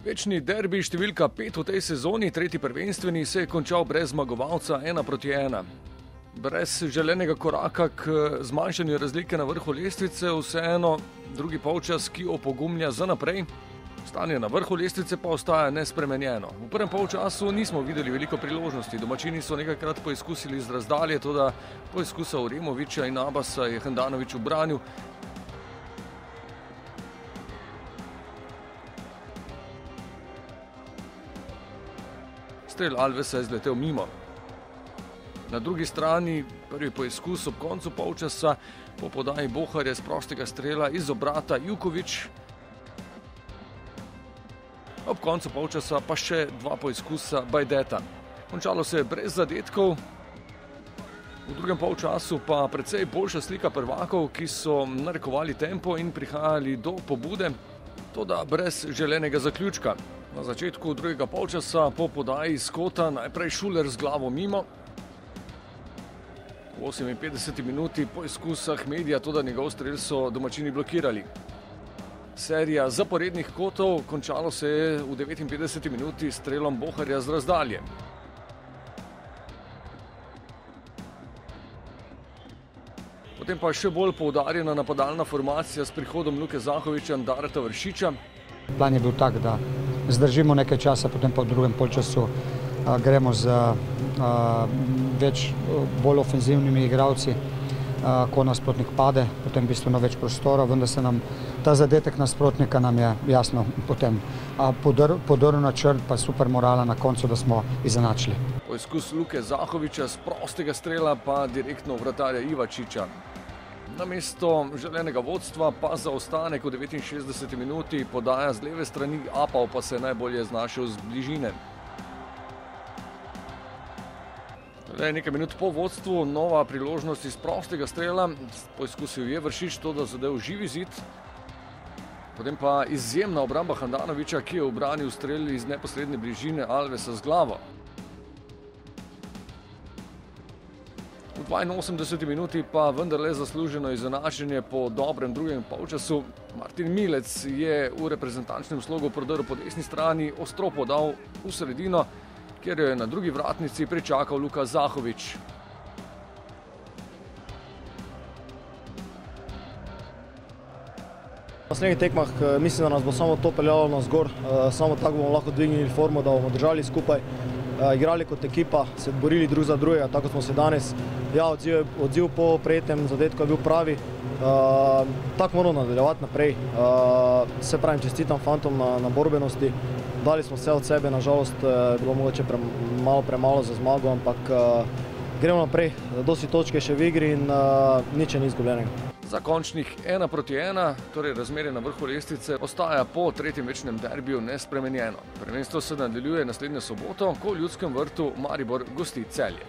Večni derbi številka 5 v tej sezoni, tretji prvenstveni, se je končal brez zmagovalca 1-1. Brez želenega koraka k zmanjšanju razlike na vrhu lestvice, vseeno drugi polčas, ki opogumlja za naprej. Stanje na vrhu lestvice pa ostaja nespremenjeno. V prvem polčasu nismo videli veliko priložnosti. Domačini so nekajkrat poizkusili z razdalje, toda poizkusa Uremoviča in Abasa je Handanović ubranil. Strel Alvesa je zletel mimo. Na drugi strani prvi poizkus ob koncu polčasa po podaji Boharja z prostega strela iz obrata Juković. Ob koncu polčasa pa še dva poizkusa Bajdeta. Končalo se je brez zadetkov. V drugem polčasu pa precej boljša slika prvakov, ki so narekovali tempo in prihajali do pobude, toda brez želenega zaključka. Na začetku drugega polčasa po podaji iz kota najprej Šuler z glavo mimo. V 58 minuti poizkusa Ahmedija, toda njegov strel so domačini blokirali. Serija zaporednih kotov, končalo se je v 59 minuti s strelom Boharja z razdalje. Potem pa še bolj poudarjena napadalna formacija s prihodom Luke Zahovića in Dareta Vršiča. Plan je bil tak, da zdržimo nekaj časa, potem pa v drugem polčasu gremo z bolj ofenzivnimi igralci, ko nasprotnik pade, potem bistveno več prostora, vendar se nam ta zadetek nasprotnika nam je jasno potem podrl na črt, pa super morala na koncu, da smo izenačili. Poizkus Luke Zahovića z prostega strela pa direktno vratarja Ivačiča. Namesto želenega vodstva pa zaostanek v 69 minuti, podaja z leve strani, Apal pa se je najbolje znašel z bližine. Nekaj minut po vodstvu, nova priložnost iz prostega strela, poizkusil je Vršič, to da zadev živi zid. Potem pa izjemna obramba Handanovića, ki je ubranil strel iz neposredne bližine Alvesa z glavo. V 82 minuti pa vendarle zasluženo izenačenje po dobrem drugem polčasu. Martin Milec je v reprezentančnem slogu prodrl po desni strani, ostro podal v sredino, kjer jo je na drugi vratnici pričakal Luka Zahović. Na naslednjih tekmah mislim, da nas bo samo to peljalo navzgor, samo tako bomo lahko dvignili formo, da bomo držali skupaj, igrali kot ekipa, se borili drug za drugega, tako smo se danes. Ja, odziv po prejetem zadetku je bil pravi, tako moramo nadaljevati naprej. Se pravim, čestitam fantom na borbenosti, dali smo vse od sebe, nažalost je bilo mogoče malo premalo za zmago, ampak gremo naprej, dosti točke še v igri in nič ni izgubljenega. Za končnih 1-1, torej razmerje na vrhu lestvice, ostaja po tretjem večnem derbiju nespremenjeno. Prvenstvo se nadaljuje naslednjo soboto, ko v Ljudskem vrtu Maribor gosti Celje.